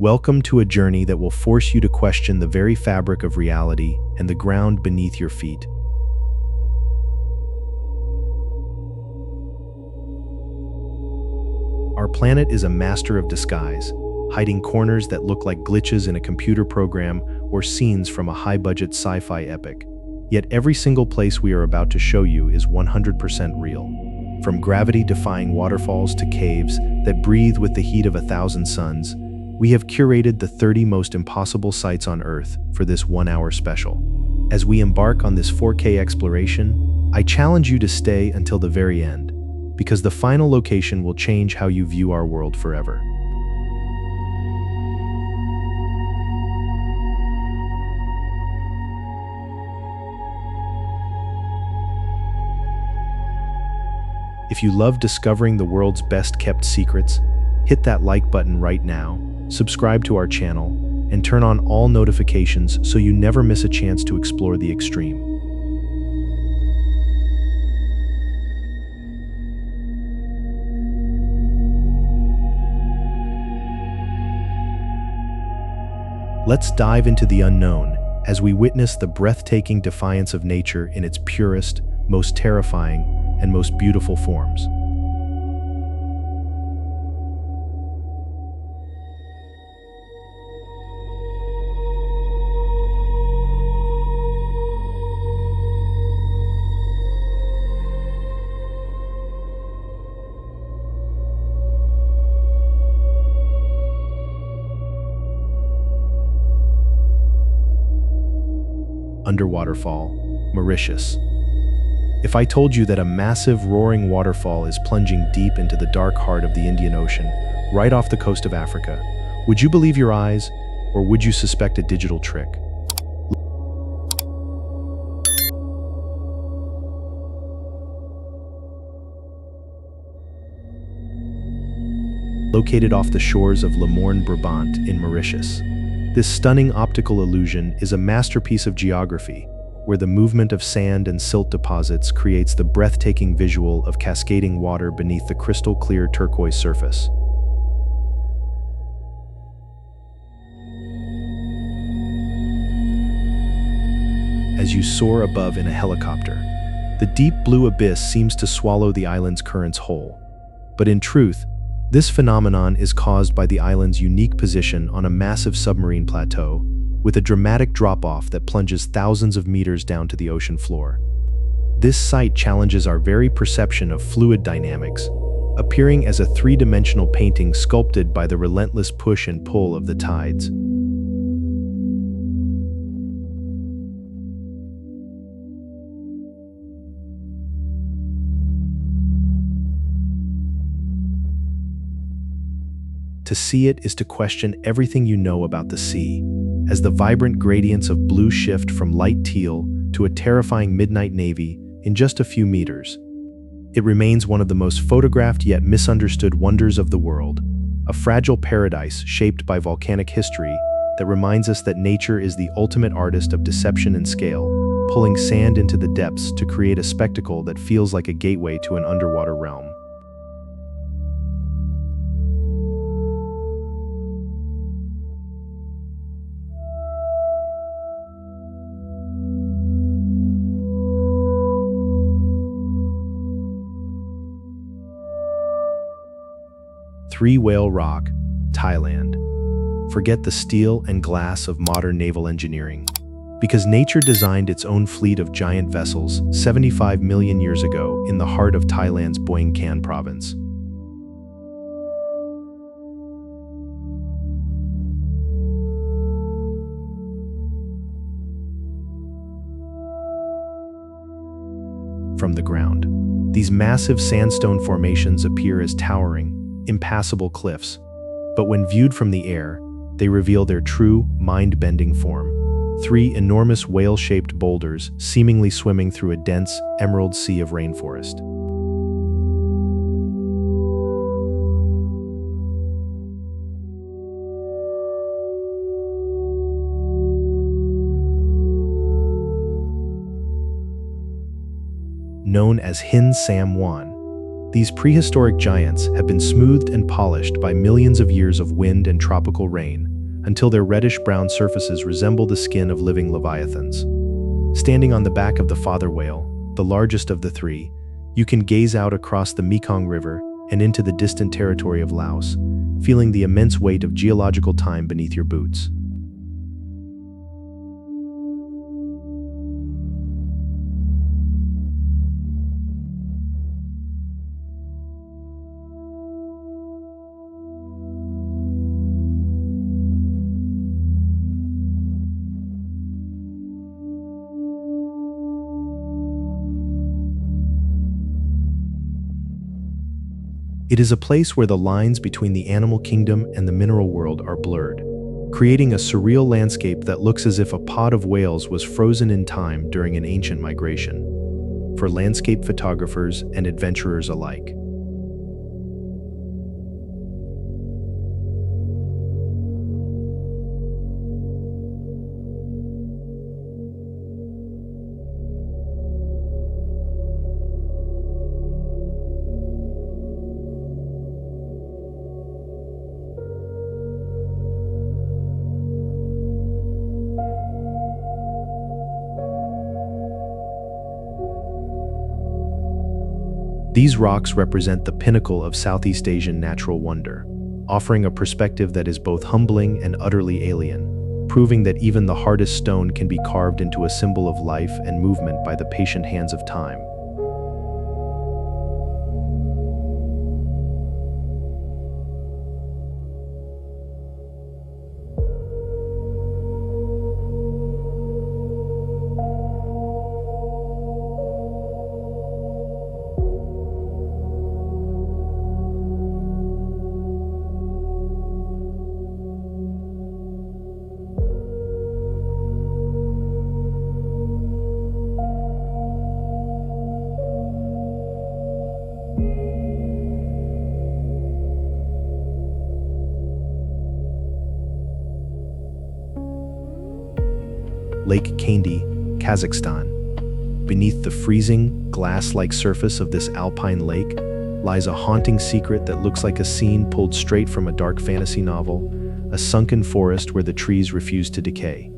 Welcome to a journey that will force you to question the very fabric of reality and the ground beneath your feet. Our planet is a master of disguise, hiding corners that look like glitches in a computer program or scenes from a high-budget sci-fi epic. Yet every single place we are about to show you is 100% real. From gravity-defying waterfalls to caves that breathe with the heat of 1,000 suns, we have curated the 30 most impossible sights on Earth for this one-hour special. As we embark on this 4K exploration, I challenge you to stay until the very end, because the final location will change how you view our world forever. If you love discovering the world's best-kept secrets, hit that like button right now, subscribe to our channel, and turn on all notifications so you never miss a chance to explore the extreme. Let's dive into the unknown as we witness the breathtaking defiance of nature in its purest, most terrifying, and most beautiful forms. Waterfall, Mauritius. If I told you that a massive roaring waterfall is plunging deep into the dark heart of the Indian Ocean, right off the coast of Africa, would you believe your eyes, or would you suspect a digital trick? Located off the shores of Le Morne, Brabant in Mauritius, this stunning optical illusion is a masterpiece of geography, where the movement of sand and silt deposits creates the breathtaking visual of cascading water beneath the crystal-clear turquoise surface. As you soar above in a helicopter, the deep blue abyss seems to swallow the island's currents whole. But in truth, this phenomenon is caused by the island's unique position on a massive submarine plateau, with a dramatic drop-off that plunges thousands of meters down to the ocean floor. This site challenges our very perception of fluid dynamics, appearing as a three-dimensional painting sculpted by the relentless push and pull of the tides. To see it is to question everything you know about the sea, as the vibrant gradients of blue shift from light teal to a terrifying midnight navy in just a few meters. It remains one of the most photographed yet misunderstood wonders of the world, a fragile paradise shaped by volcanic history that reminds us that nature is the ultimate artist of deception and scale, pulling sand into the depths to create a spectacle that feels like a gateway to an underwater realm. Three Whale Rock, Thailand. Forget the steel and glass of modern naval engineering, because nature designed its own fleet of giant vessels 75 million years ago in the heart of Thailand's Boeng Khan province. From the ground, these massive sandstone formations appear as towering, impassable cliffs, but when viewed from the air, they reveal their true, mind-bending form. Three enormous whale-shaped boulders seemingly swimming through a dense, emerald sea of rainforest. Known as Hin Sam Wan, These prehistoric giants have been smoothed and polished by millions of years of wind and tropical rain, until their reddish-brown surfaces resemble the skin of living leviathans. Standing on the back of the father whale, the largest of the three, you can gaze out across the Mekong River and into the distant territory of Laos, feeling the immense weight of geological time beneath your boots. It is a place where the lines between the animal kingdom and the mineral world are blurred, creating a surreal landscape that looks as if a pod of whales was frozen in time during an ancient migration, for landscape photographers and adventurers alike. These rocks represent the pinnacle of Southeast Asian natural wonder, offering a perspective that is both humbling and utterly alien, proving that even the hardest stone can be carved into a symbol of life and movement by the patient hands of time. Lake Kaindy, Kazakhstan. Beneath the freezing, glass-like surface of this alpine lake lies a haunting secret that looks like a scene pulled straight from a dark fantasy novel, a sunken forest where the trees refuse to decay.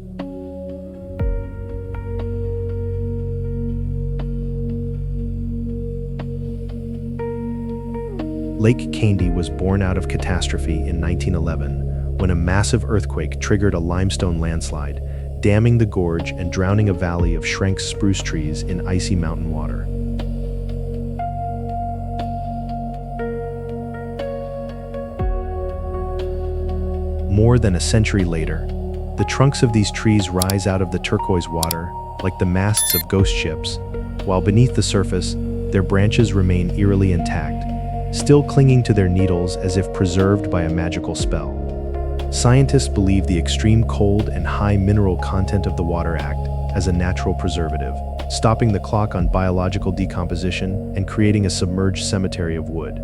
Lake Kaindy was born out of catastrophe in 1911 when a massive earthquake triggered a limestone landslide, damming the gorge and drowning a valley of Schrenk's spruce trees in icy mountain water. More than a century later, the trunks of these trees rise out of the turquoise water like the masts of ghost ships, while beneath the surface, their branches remain eerily intact, still clinging to their needles as if preserved by a magical spell. Scientists believe the extreme cold and high mineral content of the water act as a natural preservative, stopping the clock on biological decomposition and creating a submerged cemetery of wood.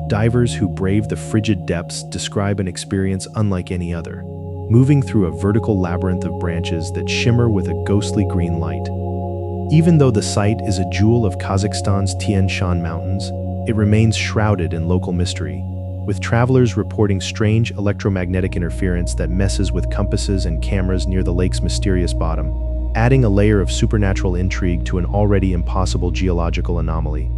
Divers who brave the frigid depths describe an experience unlike any other, moving through a vertical labyrinth of branches that shimmer with a ghostly green light. Even though the site is a jewel of Kazakhstan's Tian Shan Mountains, it remains shrouded in local mystery, with travelers reporting strange electromagnetic interference that messes with compasses and cameras near the lake's mysterious bottom, adding a layer of supernatural intrigue to an already impossible geological anomaly.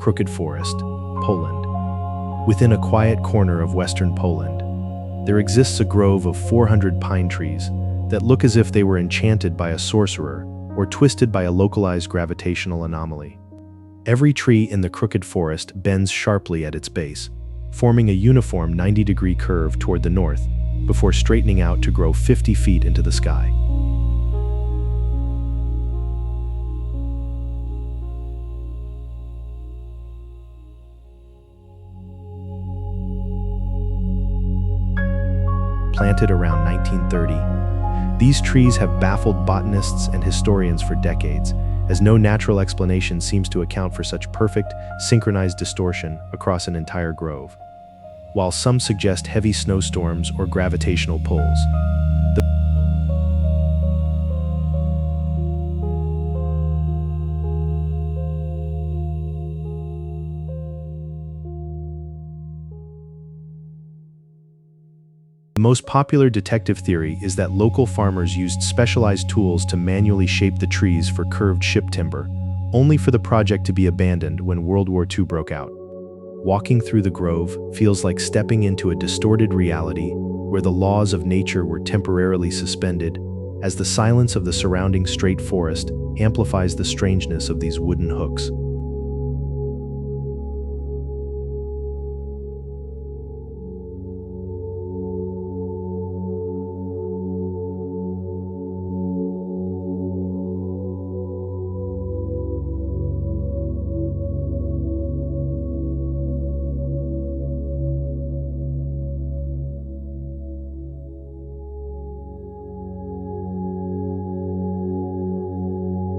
Crooked Forest, Poland. Within a quiet corner of western Poland, there exists a grove of 400 pine trees that look as if they were enchanted by a sorcerer or twisted by a localized gravitational anomaly. Every tree in the Crooked Forest bends sharply at its base, forming a uniform 90-degree curve toward the north, before straightening out to grow 50 feet into the sky. Planted around 1930, these trees have baffled botanists and historians for decades, as no natural explanation seems to account for such perfect, synchronized distortion across an entire grove. While some suggest heavy snowstorms or gravitational pulls, the most popular detective theory is that local farmers used specialized tools to manually shape the trees for curved ship timber, only for the project to be abandoned when World War II broke out. Walking through the grove feels like stepping into a distorted reality where the laws of nature were temporarily suspended, as the silence of the surrounding straight forest amplifies the strangeness of these wooden hooks.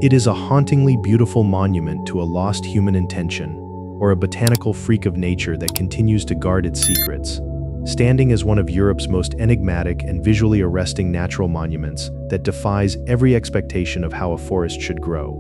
It is a hauntingly beautiful monument to a lost human intention, or a botanical freak of nature that continues to guard its secrets, standing as one of Europe's most enigmatic and visually arresting natural monuments that defies every expectation of how a forest should grow.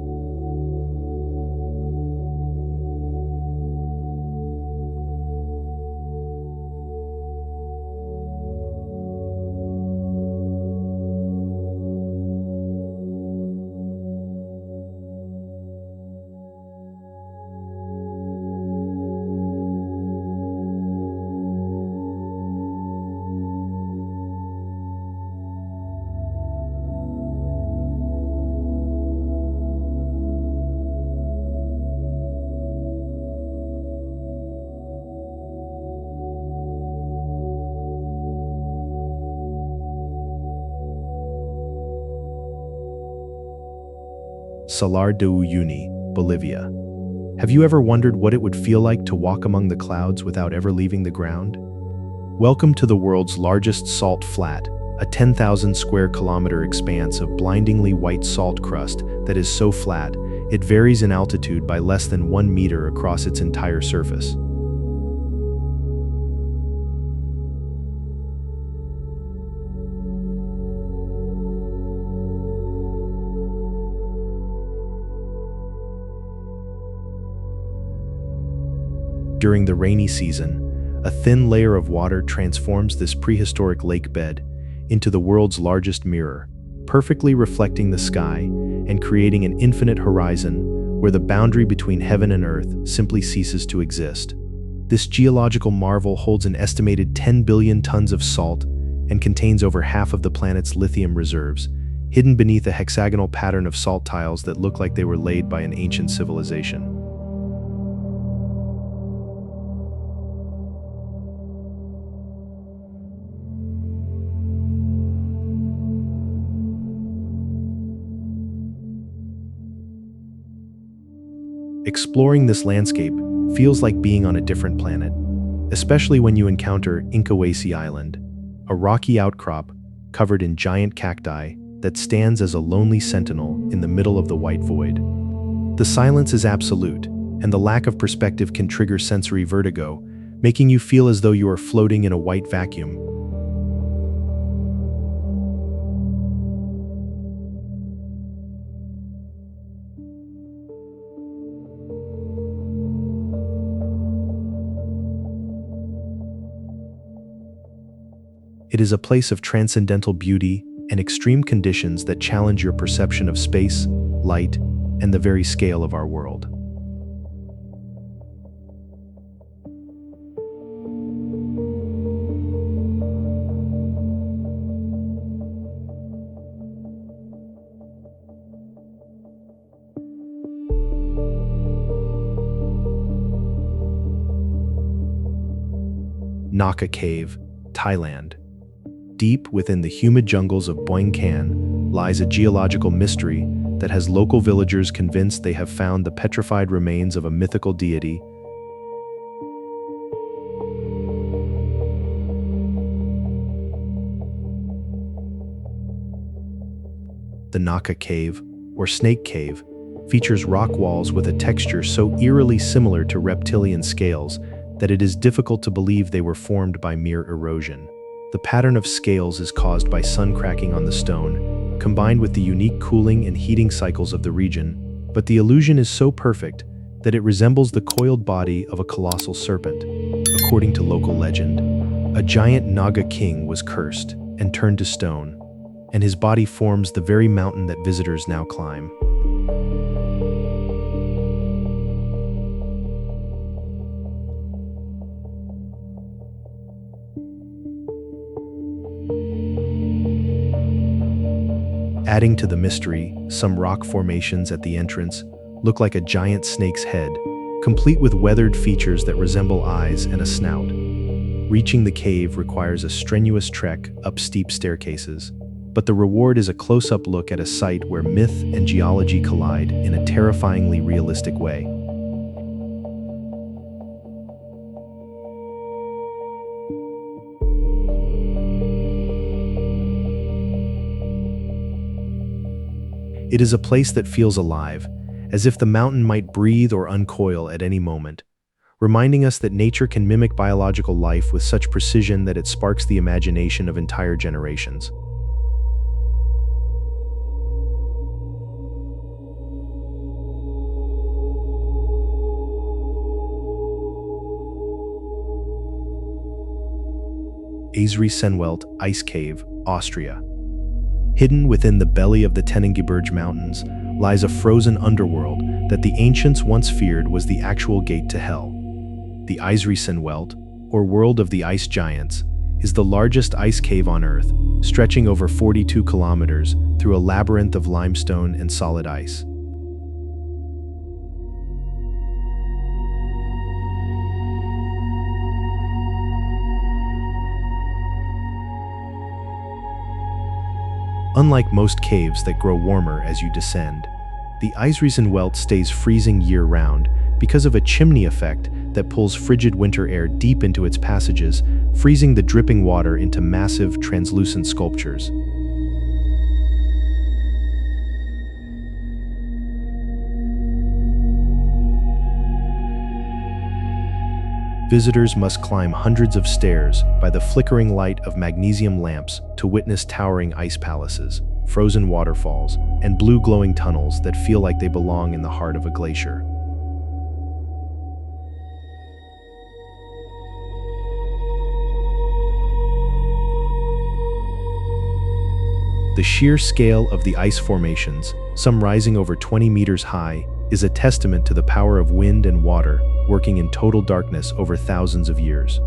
Salar de Uyuni, Bolivia. Have you ever wondered what it would feel like to walk among the clouds without ever leaving the ground? Welcome to the world's largest salt flat, a 10,000 square kilometer expanse of blindingly white salt crust that is so flat, it varies in altitude by less than 1 meter across its entire surface. During the rainy season, a thin layer of water transforms this prehistoric lake bed into the world's largest mirror, perfectly reflecting the sky and creating an infinite horizon where the boundary between heaven and earth simply ceases to exist. This geological marvel holds an estimated 10 billion tons of salt and contains over half of the planet's lithium reserves, hidden beneath a hexagonal pattern of salt tiles that look like they were laid by an ancient civilization. Exploring this landscape feels like being on a different planet, especially when you encounter Inkawasi Island, a rocky outcrop covered in giant cacti that stands as a lonely sentinel in the middle of the white void. The silence is absolute, and the lack of perspective can trigger sensory vertigo, making you feel as though you are floating in a white vacuum. It is a place of transcendental beauty and extreme conditions that challenge your perception of space, light, and the very scale of our world. Naka Cave, Thailand. Deep within the humid jungles of Boeng Kan lies a geological mystery that has local villagers convinced they have found the petrified remains of a mythical deity. The Naka Cave, or Snake Cave, features rock walls with a texture so eerily similar to reptilian scales that it is difficult to believe they were formed by mere erosion. The pattern of scales is caused by sun cracking on the stone, combined with the unique cooling and heating cycles of the region, but the illusion is so perfect that it resembles the coiled body of a colossal serpent. According to local legend, a giant Naga king was cursed and turned to stone, and his body forms the very mountain that visitors now climb. Adding to the mystery, some rock formations at the entrance look like a giant snake's head, complete with weathered features that resemble eyes and a snout. Reaching the cave requires a strenuous trek up steep staircases, but the reward is a close-up look at a site where myth and geology collide in a terrifyingly realistic way. It is a place that feels alive, as if the mountain might breathe or uncoil at any moment, reminding us that nature can mimic biological life with such precision that it sparks the imagination of entire generations. Eisriesenwelt Ice Cave, Austria. Hidden within the belly of the Teningebirge Mountains lies a frozen underworld that the ancients once feared was the actual gate to hell. The Eisriesenwelt, or World of the Ice Giants, is the largest ice cave on Earth, stretching over 42 kilometers through a labyrinth of limestone and solid ice. Unlike most caves that grow warmer as you descend, the Eisriesenwelt stays freezing year-round because of a chimney effect that pulls frigid winter air deep into its passages, freezing the dripping water into massive, translucent sculptures. Visitors must climb hundreds of stairs by the flickering light of magnesium lamps to witness towering ice palaces, frozen waterfalls, and blue glowing tunnels that feel like they belong in the heart of a glacier. The sheer scale of the ice formations, some rising over 20 meters high, is a testament to the power of wind and water working in total darkness over thousands of years.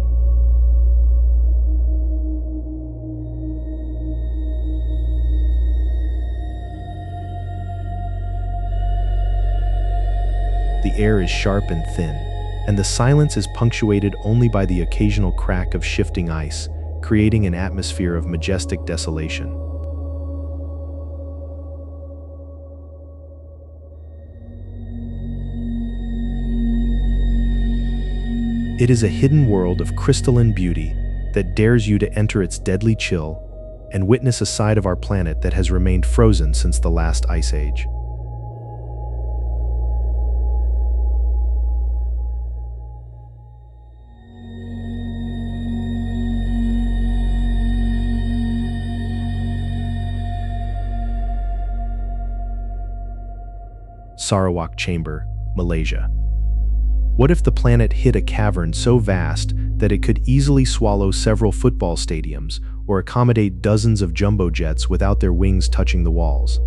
The air is sharp and thin, and the silence is punctuated only by the occasional crack of shifting ice, creating an atmosphere of majestic desolation. It is a hidden world of crystalline beauty that dares you to enter its deadly chill and witness a side of our planet that has remained frozen since the last ice age. Sarawak Chamber, Malaysia. What if the planet hid a cavern so vast that it could easily swallow several football stadiums or accommodate dozens of jumbo jets without their wings touching the walls?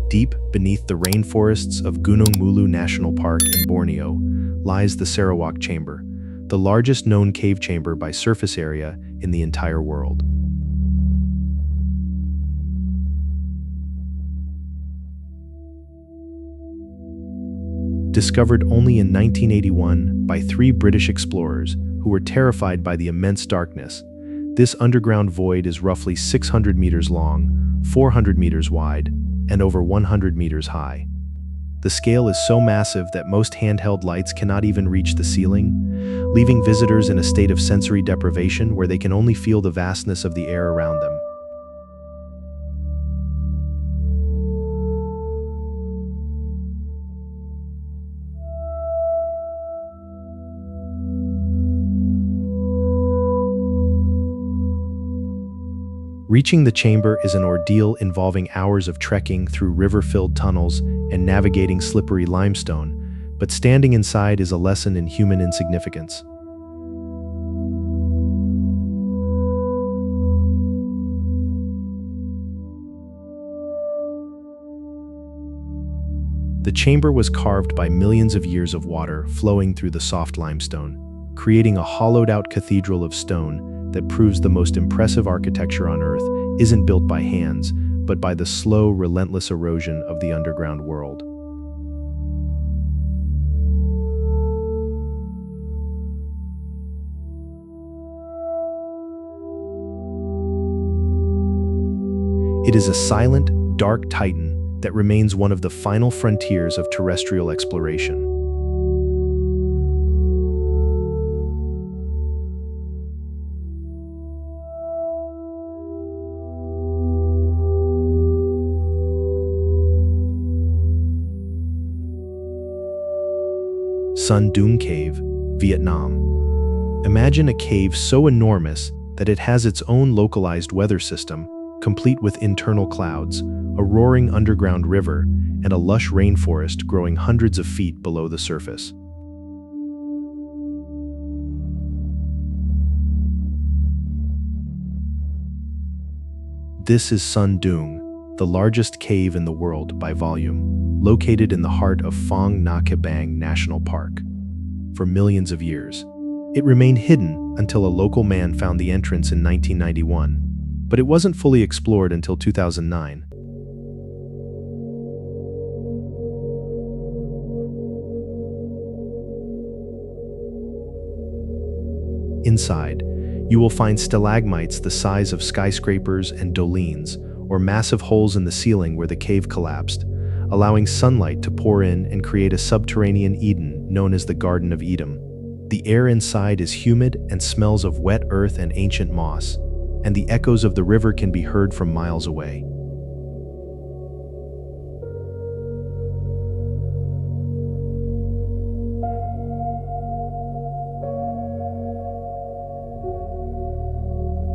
Deep beneath the rainforests of Gunung Mulu National Park in Borneo lies the Sarawak Chamber, the largest known cave chamber by surface area in the entire world. discovered only in 1981 by 3 British explorers who were terrified by the immense darkness. This underground void is roughly 600 meters long, 400 meters wide, and over 100 meters high. The scale is so massive that most handheld lights cannot even reach the ceiling, leaving visitors in a state of sensory deprivation where they can only feel the vastness of the air around them. Reaching the chamber is an ordeal involving hours of trekking through river-filled tunnels and navigating slippery limestone, but standing inside is a lesson in human insignificance. The chamber was carved by millions of years of water flowing through the soft limestone, creating a hollowed-out cathedral of stone that proves the most impressive architecture on Earth isn't built by hands, but by the slow, relentless erosion of the underground world. It is a silent, dark titan that remains one of the final frontiers of terrestrial exploration. Son Doong Cave, Vietnam. Imagine a cave so enormous that it has its own localized weather system, complete with internal clouds, a roaring underground river, and a lush rainforest growing hundreds of feet below the surface. This is Son Doong, the largest cave in the world by volume, located in the heart of Phong Nha Bang National Park. For millions of years, it remained hidden until a local man found the entrance in 1991, but it wasn't fully explored until 2009. Inside, you will find stalagmites the size of skyscrapers and dolines, or massive holes in the ceiling where the cave collapsed, allowing sunlight to pour in and create a subterranean Eden known as the Garden of Eden. The air inside is humid and smells of wet earth and ancient moss, and the echoes of the river can be heard from miles away.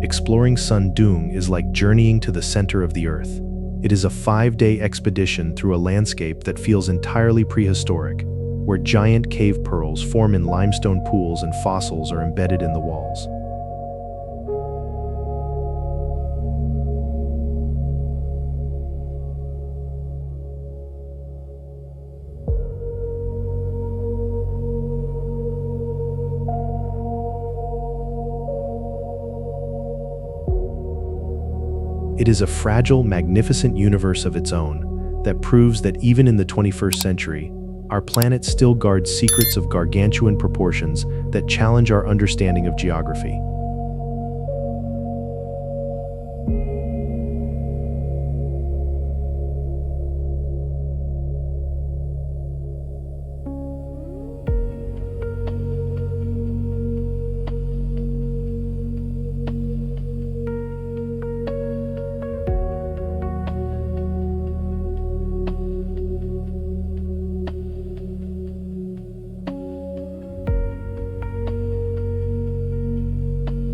Exploring Son Doong is like journeying to the center of the earth. It is a 5-day expedition through a landscape that feels entirely prehistoric, where giant cave pearls form in limestone pools and fossils are embedded in the walls. It is a fragile, magnificent universe of its own that proves that even in the 21st century, our planet still guards secrets of gargantuan proportions that challenge our understanding of geography.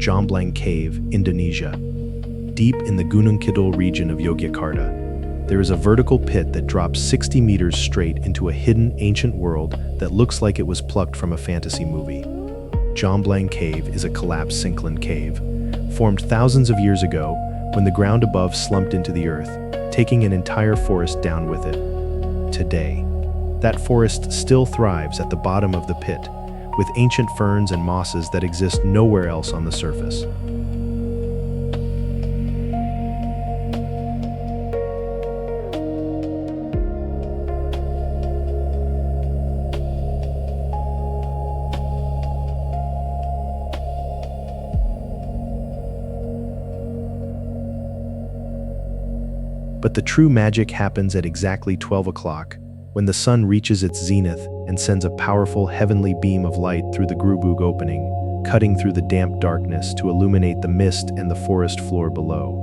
Jomblang Cave, Indonesia. Deep in the Gunung Kidul region of Yogyakarta, there is a vertical pit that drops 60 meters straight into a hidden ancient world that looks like it was plucked from a fantasy movie. Jomblang Cave is a collapsed syncline cave, formed thousands of years ago when the ground above slumped into the earth, taking an entire forest down with it. Today, that forest still thrives at the bottom of the pit, with ancient ferns and mosses that exist nowhere else on the surface. But the true magic happens at exactly 12 o'clock, when the sun reaches its zenith and sends a powerful heavenly beam of light through the Grubug opening, cutting through the damp darkness to illuminate the mist and the forest floor below.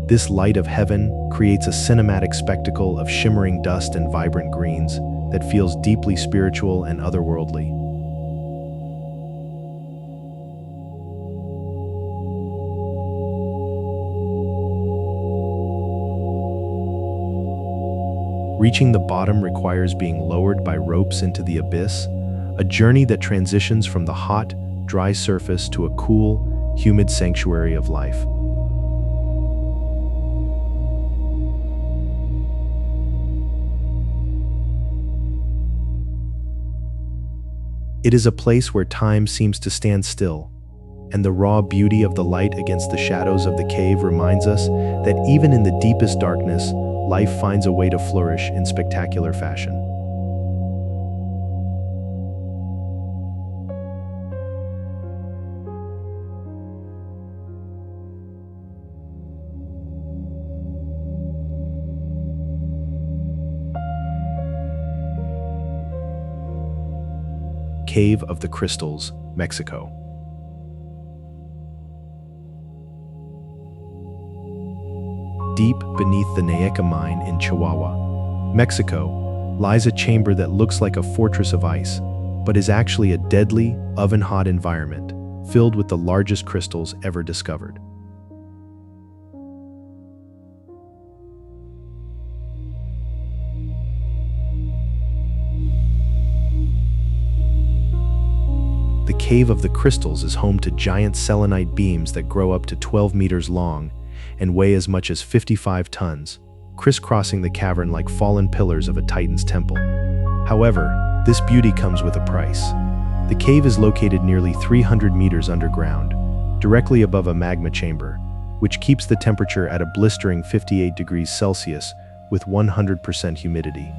This light of heaven creates a cinematic spectacle of shimmering dust and vibrant greens that feels deeply spiritual and otherworldly. Reaching the bottom requires being lowered by ropes into the abyss, a journey that transitions from the hot, dry surface to a cool, humid sanctuary of life. It is a place where time seems to stand still, and the raw beauty of the light against the shadows of the cave reminds us that even in the deepest darkness, life finds a way to flourish in spectacular fashion. Cave of the Crystals, Mexico. Deep beneath the Naica mine in Chihuahua, Mexico, lies a chamber that looks like a fortress of ice, but is actually a deadly, oven-hot environment filled with the largest crystals ever discovered. The Cave of the Crystals is home to giant selenite beams that grow up to 12 meters long and weigh as much as 55 tons, crisscrossing the cavern like fallen pillars of a Titan's temple. However, this beauty comes with a price. The cave is located nearly 300 meters underground, directly above a magma chamber, which keeps the temperature at a blistering 58 degrees Celsius with 100% humidity.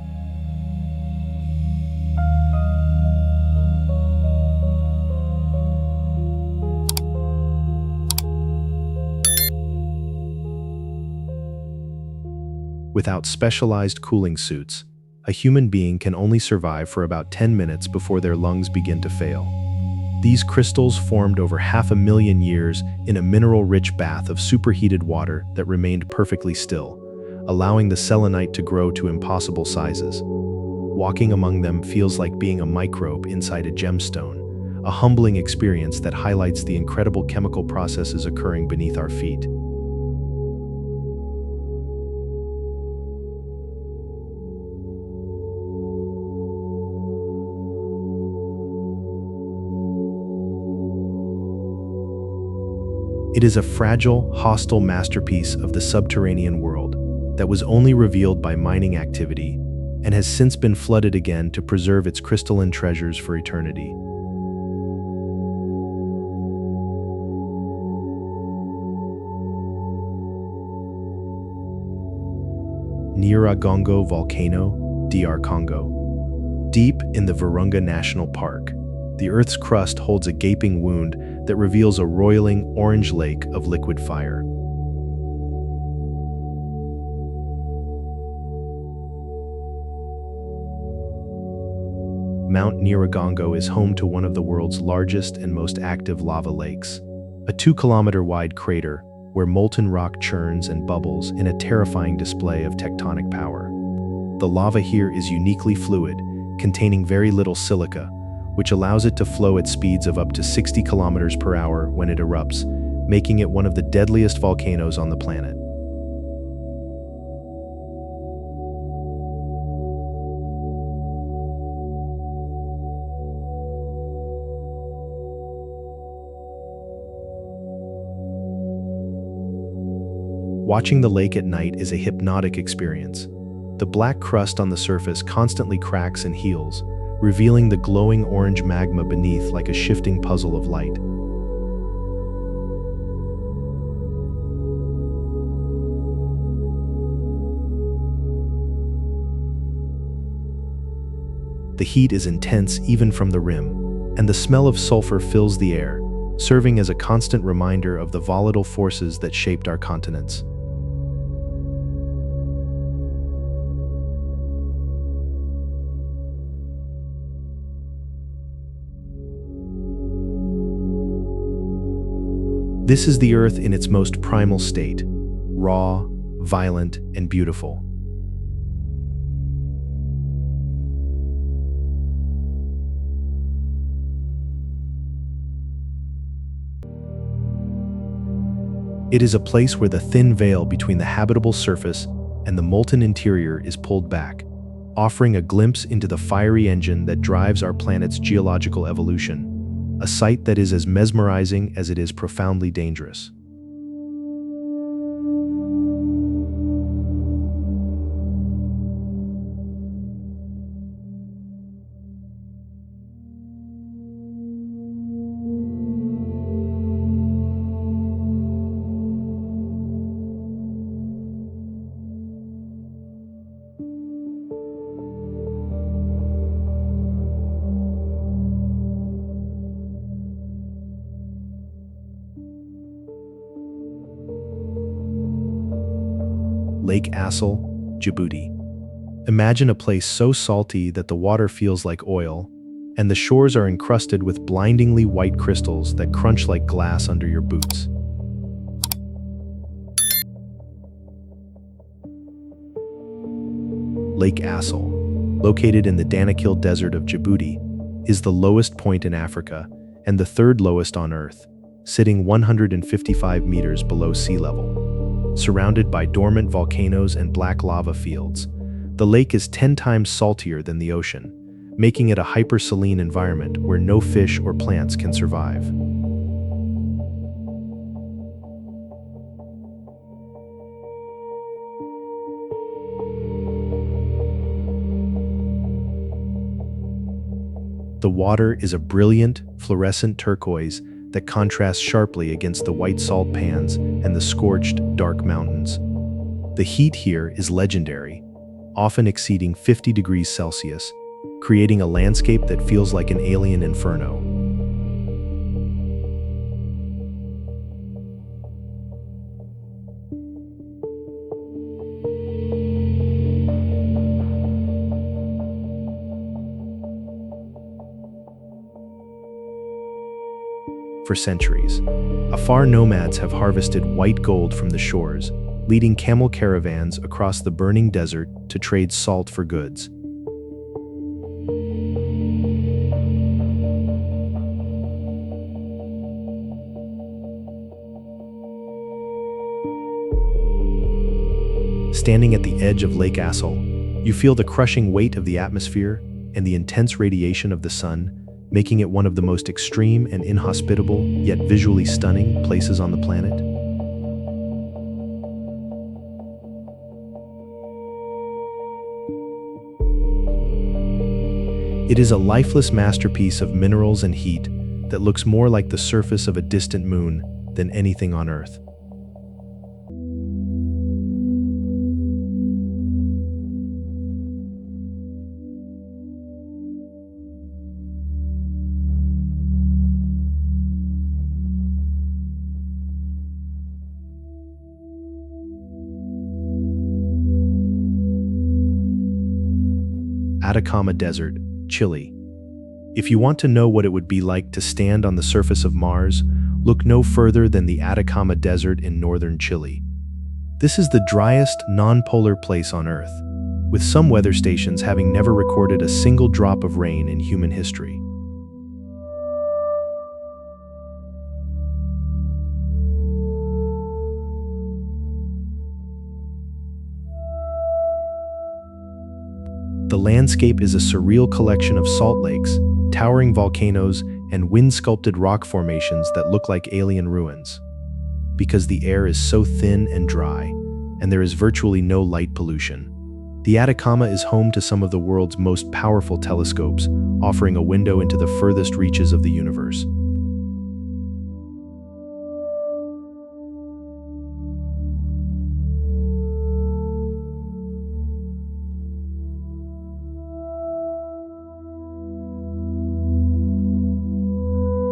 Without specialized cooling suits, a human being can only survive for about 10 minutes before their lungs begin to fail. These crystals formed over 500,000 years in a mineral-rich bath of superheated water that remained perfectly still, allowing the selenite to grow to impossible sizes. Walking among them feels like being a microbe inside a gemstone, a humbling experience that highlights the incredible chemical processes occurring beneath our feet. It is a fragile, hostile masterpiece of the subterranean world that was only revealed by mining activity and has since been flooded again to preserve its crystalline treasures for eternity. Nyiragongo Volcano, DR Congo. Deep in the Virunga National Park, the Earth's crust holds a gaping wound that reveals a roiling orange lake of liquid fire. Mount Nyiragongo is home to one of the world's largest and most active lava lakes, a 2-kilometer-wide crater where molten rock churns and bubbles in a terrifying display of tectonic power. The lava here is uniquely fluid, containing very little silica, which allows it to flow at speeds of up to 60 kilometers per hour when it erupts, making it one of the deadliest volcanoes on the planet. Watching the lake at night is a hypnotic experience. The black crust on the surface constantly cracks and heals, revealing the glowing orange magma beneath like a shifting puzzle of light. The heat is intense even from the rim, and the smell of sulfur fills the air, serving as a constant reminder of the volatile forces that shaped our continents. This is the Earth in its most primal state, raw, violent, and beautiful. It is a place where the thin veil between the habitable surface and the molten interior is pulled back, offering a glimpse into the fiery engine that drives our planet's geological evolution, a sight that is as mesmerizing as it is profoundly dangerous. Lake Assal, Djibouti. Imagine a place so salty that the water feels like oil, and the shores are encrusted with blindingly white crystals that crunch like glass under your boots. Lake Assal, located in the Danakil Desert of Djibouti, is the lowest point in Africa and the third lowest on Earth, sitting 155 meters below sea level. Surrounded by dormant volcanoes and black lava fields, the lake is 10 times saltier than the ocean, making it a hypersaline environment where no fish or plants can survive. The water is a brilliant, fluorescent turquoise that contrasts sharply against the white salt pans and the scorched, dark mountains. The heat here is legendary, often exceeding 50 degrees Celsius, creating a landscape that feels like an alien inferno. For centuries, Afar nomads have harvested white gold from the shores, leading camel caravans across the burning desert to trade salt for goods. Standing at the edge of Lake Assal, you feel the crushing weight of the atmosphere and the intense radiation of the sun, making it one of the most extreme and inhospitable, yet visually stunning places on the planet. It is a lifeless masterpiece of minerals and heat that looks more like the surface of a distant moon than anything on Earth. Atacama Desert, Chile. If you want to know what it would be like to stand on the surface of Mars, look no further than the Atacama Desert in northern Chile. This is the driest, non-polar place on Earth, with some weather stations having never recorded a single drop of rain in human history. The landscape is a surreal collection of salt lakes, towering volcanoes, and wind-sculpted rock formations that look like alien ruins. Because the air is so thin and dry, and there is virtually no light pollution, the Atacama is home to some of the world's most powerful telescopes, offering a window into the furthest reaches of the universe.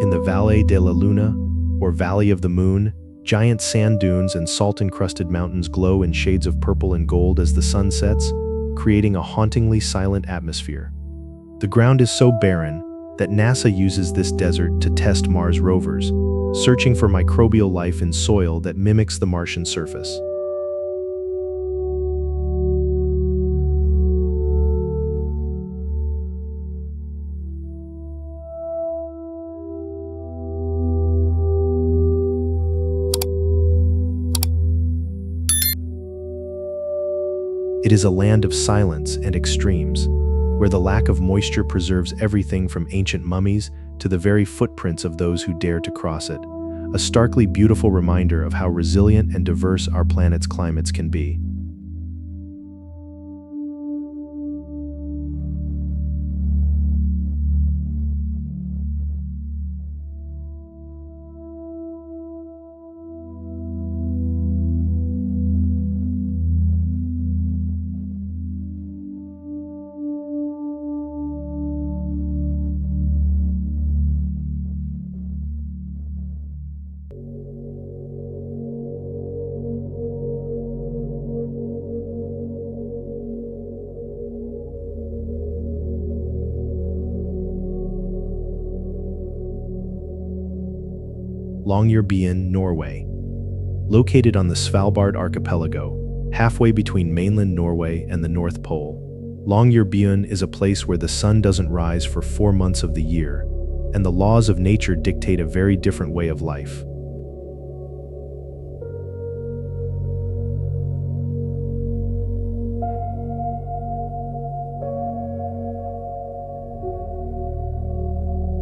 In the Valle de la Luna, or Valley of the Moon, giant sand dunes and salt-encrusted mountains glow in shades of purple and gold as the sun sets, creating a hauntingly silent atmosphere. The ground is so barren that NASA uses this desert to test Mars rovers, searching for microbial life in soil that mimics the Martian surface. It is a land of silence and extremes, where the lack of moisture preserves everything from ancient mummies to the very footprints of those who dare to cross it, a starkly beautiful reminder of how resilient and diverse our planet's climates can be. Longyearbyen, Norway. Located on the Svalbard archipelago, halfway between mainland Norway and the North Pole, Longyearbyen is a place where the sun doesn't rise for 4 months of the year, and the laws of nature dictate a very different way of life.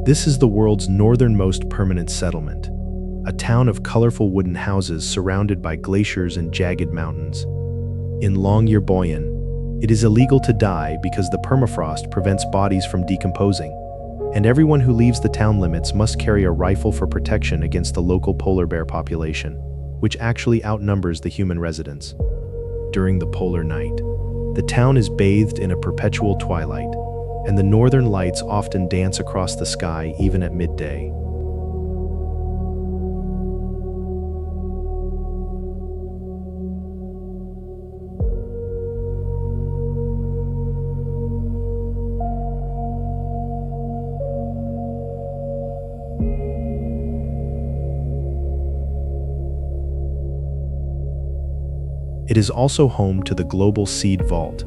This is the world's northernmost permanent settlement, a town of colorful wooden houses surrounded by glaciers and jagged mountains. In Longyearbyen, it is illegal to die because the permafrost prevents bodies from decomposing, and everyone who leaves the town limits must carry a rifle for protection against the local polar bear population, which actually outnumbers the human residents. During the polar night, the town is bathed in a perpetual twilight, and the northern lights often dance across the sky even at midday. It is also home to the Global Seed Vault,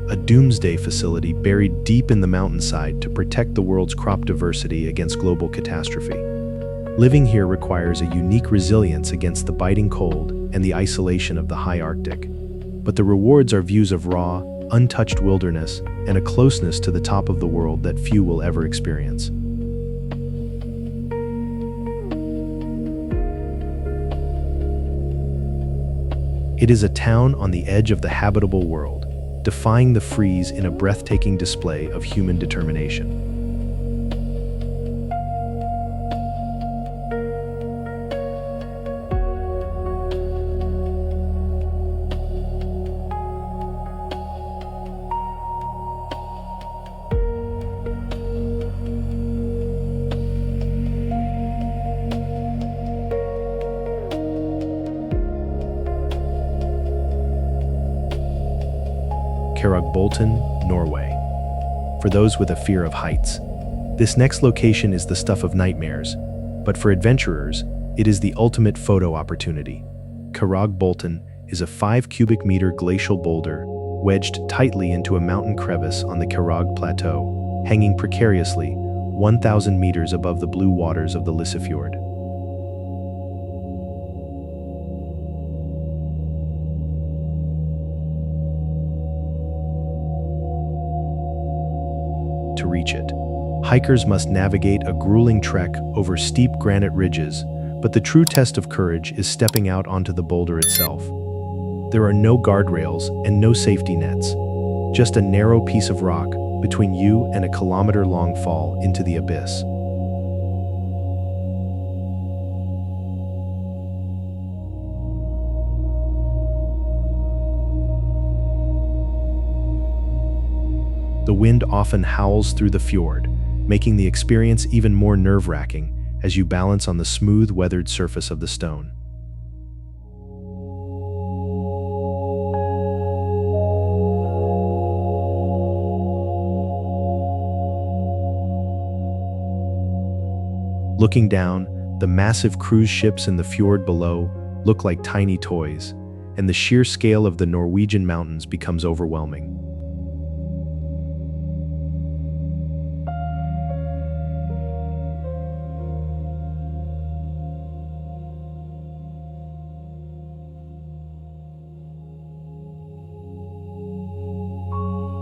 a doomsday facility buried deep in the mountainside to protect the world's crop diversity against global catastrophe. Living here requires a unique resilience against the biting cold and the isolation of the high Arctic. But the rewards are views of raw, untouched wilderness and a closeness to the top of the world that few will ever experience. It is a town on the edge of the habitable world, defying the freeze in a breathtaking display of human determination. Nyiragongo, Norway. For those with a fear of heights, this next location is the stuff of nightmares, but for adventurers, it is the ultimate photo opportunity. Nyiragongo is a 5 cubic meter glacial boulder wedged tightly into a mountain crevice on the Nyiragongo Plateau, hanging precariously 1,000 meters above the blue waters of the Lysefjord. To reach it, hikers must navigate a grueling trek over steep granite ridges, but the true test of courage is stepping out onto the boulder itself. There are no guardrails and no safety nets, just a narrow piece of rock between you and a kilometer-long fall into the abyss. The wind often howls through the fjord, making the experience even more nerve-wracking, as you balance on the smooth, weathered surface of the stone. Looking down, the massive cruise ships in the fjord below look like tiny toys, and the sheer scale of the Norwegian mountains becomes overwhelming.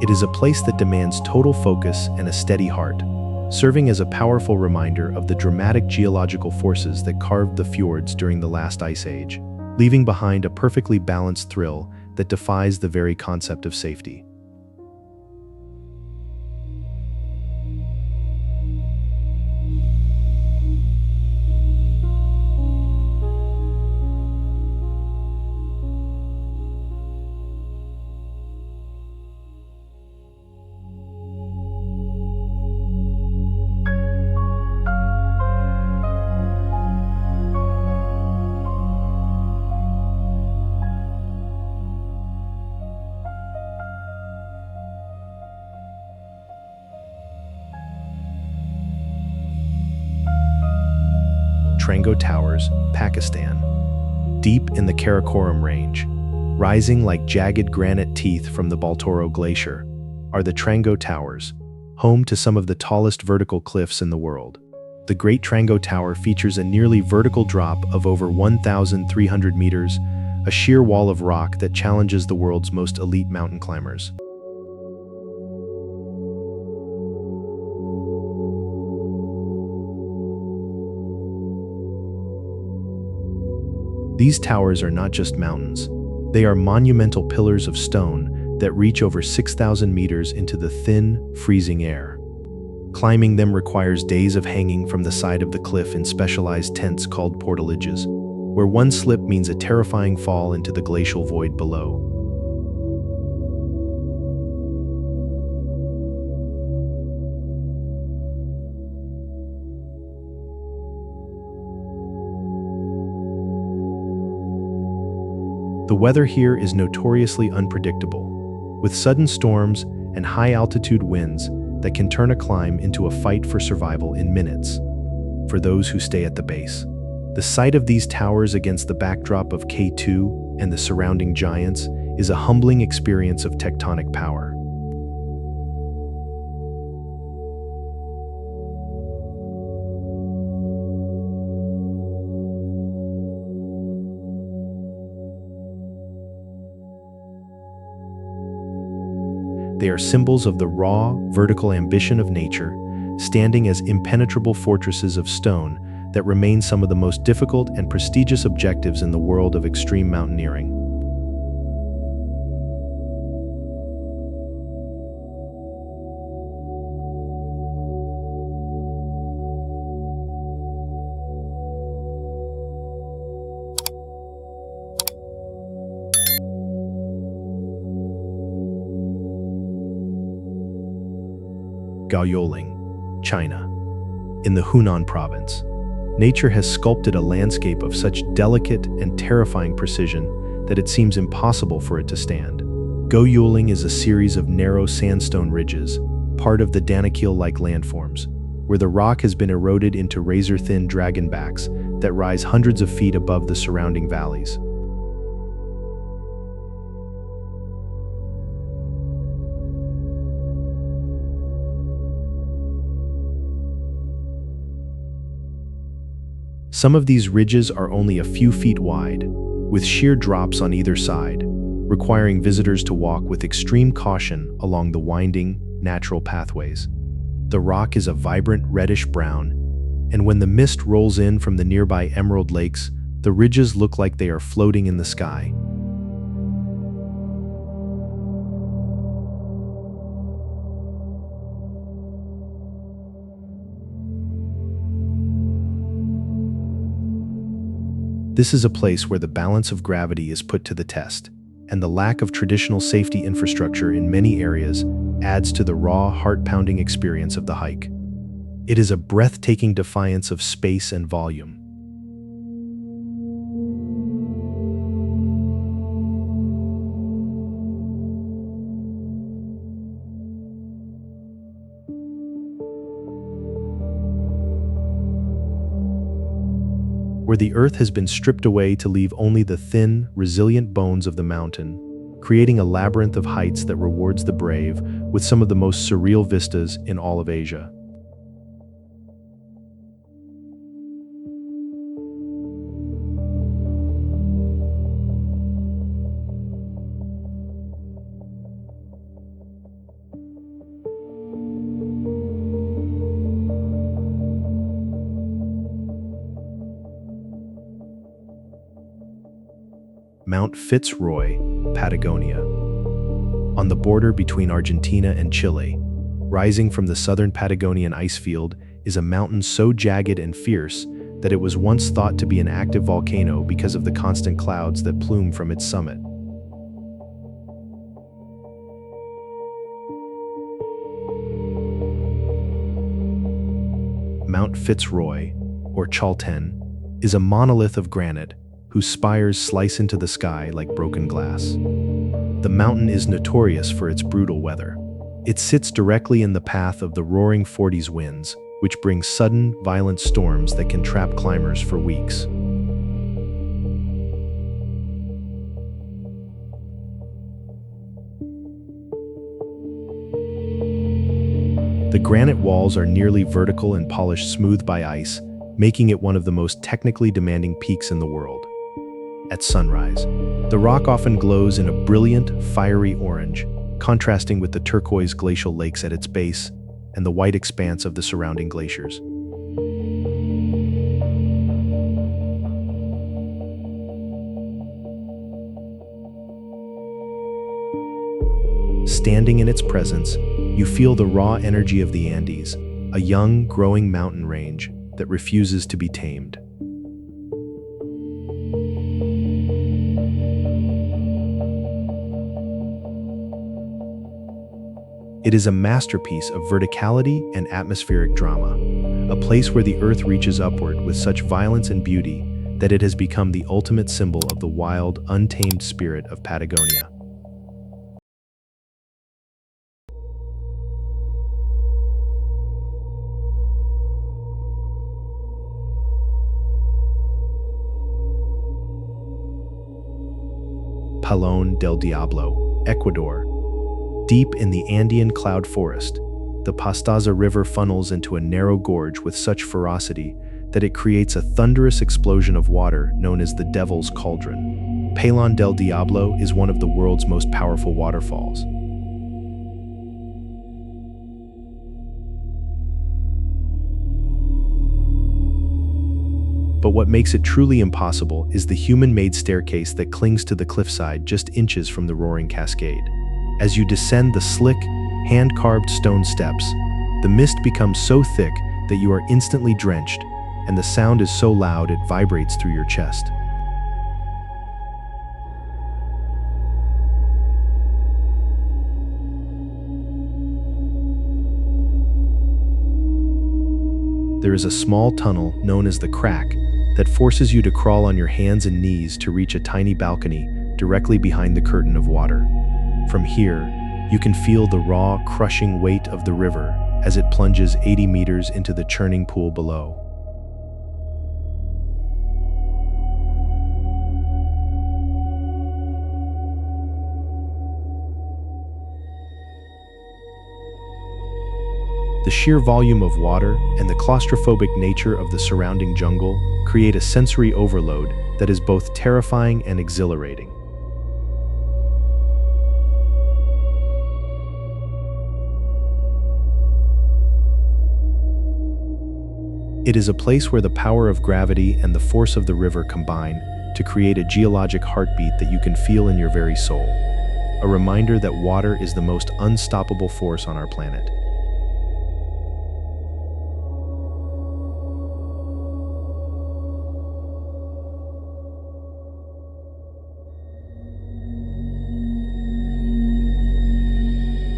It is a place that demands total focus and a steady heart, serving as a powerful reminder of the dramatic geological forces that carved the fjords during the last ice age, leaving behind a perfectly balanced thrill that defies the very concept of safety. Trango Towers, Pakistan. Deep in the Karakoram Range, rising like jagged granite teeth from the Baltoro Glacier, are the Trango Towers, home to some of the tallest vertical cliffs in the world. The Great Trango Tower features a nearly vertical drop of over 1,300 meters, a sheer wall of rock that challenges the world's most elite mountain climbers. These towers are not just mountains. They are monumental pillars of stone that reach over 6,000 meters into the thin, freezing air. Climbing them requires days of hanging from the side of the cliff in specialized tents called portalages, where one slip means a terrifying fall into the glacial void below. The weather here is notoriously unpredictable, with sudden storms and high-altitude winds that can turn a climb into a fight for survival in minutes for those who stay at the base. The sight of these towers against the backdrop of K2 and the surrounding giants is a humbling experience of tectonic power. They are symbols of the raw, vertical ambition of nature, standing as impenetrable fortresses of stone that remain some of the most difficult and prestigious objectives in the world of extreme mountaineering. Gaoyuling, China. In the Hunan province, nature has sculpted a landscape of such delicate and terrifying precision that it seems impossible for it to stand. Gaoyuling is a series of narrow sandstone ridges, part of the Danakil-like landforms, where the rock has been eroded into razor-thin dragonbacks that rise hundreds of feet above the surrounding valleys. Some of these ridges are only a few feet wide, with sheer drops on either side, requiring visitors to walk with extreme caution along the winding, natural pathways. The rock is a vibrant reddish-brown, and when the mist rolls in from the nearby emerald lakes, the ridges look like they are floating in the sky. This is a place where the balance of gravity is put to the test, and the lack of traditional safety infrastructure in many areas adds to the raw, heart-pounding experience of the hike. It is a breathtaking defiance of space and volume. Where the earth has been stripped away to leave only the thin, resilient bones of the mountain, creating a labyrinth of heights that rewards the brave with some of the most surreal vistas in all of Asia. Mount Fitzroy, Patagonia. On the border between Argentina and Chile, rising from the southern Patagonian ice field is a mountain so jagged and fierce that it was once thought to be an active volcano because of the constant clouds that plume from its summit. Mount Fitzroy, or Chalten, is a monolith of granite whose spires slice into the sky like broken glass. The mountain is notorious for its brutal weather. It sits directly in the path of the roaring 40s winds, which bring sudden, violent storms that can trap climbers for weeks. The granite walls are nearly vertical and polished smooth by ice, making it one of the most technically demanding peaks in the world. At sunrise, the rock often glows in a brilliant, fiery orange, contrasting with the turquoise glacial lakes at its base and the white expanse of the surrounding glaciers. Standing in its presence, you feel the raw energy of the Andes, a young, growing mountain range that refuses to be tamed. It is a masterpiece of verticality and atmospheric drama, a place where the earth reaches upward with such violence and beauty that it has become the ultimate symbol of the wild, untamed spirit of Patagonia. Palón del Diablo, Ecuador. Deep in the Andean cloud forest, the Pastaza River funnels into a narrow gorge with such ferocity that it creates a thunderous explosion of water known as the Devil's Cauldron. Palón del Diablo is one of the world's most powerful waterfalls. But what makes it truly impossible is the human-made staircase that clings to the cliffside just inches from the roaring cascade. As you descend the slick, hand-carved stone steps, the mist becomes so thick that you are instantly drenched, and the sound is so loud it vibrates through your chest. There is a small tunnel known as the Crack that forces you to crawl on your hands and knees to reach a tiny balcony directly behind the curtain of water. From here, you can feel the raw, crushing weight of the river as it plunges 80 meters into the churning pool below. The sheer volume of water and the claustrophobic nature of the surrounding jungle create a sensory overload that is both terrifying and exhilarating. It is a place where the power of gravity and the force of the river combine to create a geologic heartbeat that you can feel in your very soul. A reminder that water is the most unstoppable force on our planet.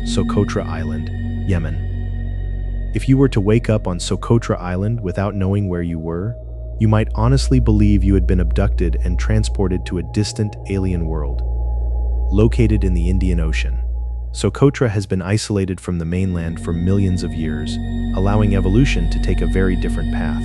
Socotra Island, Yemen. If you were to wake up on Socotra Island without knowing where you were, you might honestly believe you had been abducted and transported to a distant alien world. Located in the Indian Ocean, Socotra has been isolated from the mainland for millions of years, allowing evolution to take a very different path.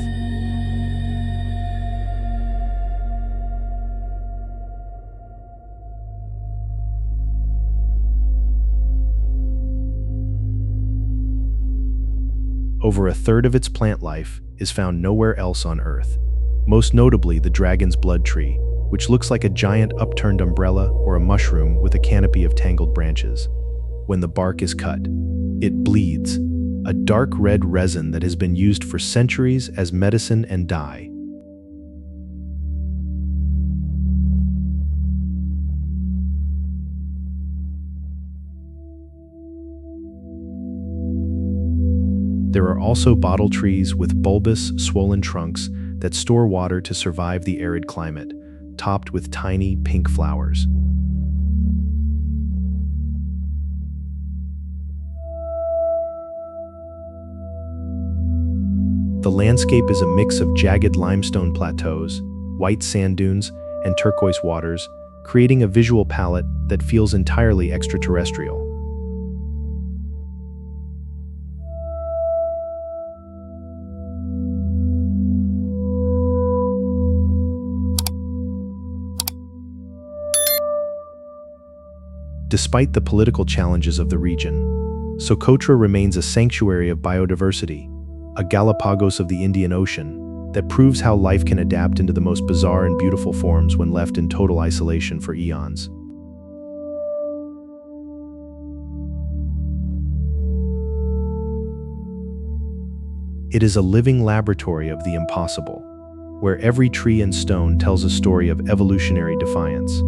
Over a third of its plant life is found nowhere else on Earth, most notably the dragon's blood tree, which looks like a giant upturned umbrella or a mushroom with a canopy of tangled branches. When the bark is cut, it bleeds, a dark red resin that has been used for centuries as medicine and dye. There are also bottle trees with bulbous, swollen trunks that store water to survive the arid climate, topped with tiny pink flowers. The landscape is a mix of jagged limestone plateaus, white sand dunes, and turquoise waters, creating a visual palette that feels entirely extraterrestrial. Despite the political challenges of the region, Socotra remains a sanctuary of biodiversity, a Galapagos of the Indian Ocean that proves how life can adapt into the most bizarre and beautiful forms when left in total isolation for eons. It is a living laboratory of the impossible, where every tree and stone tells a story of evolutionary defiance.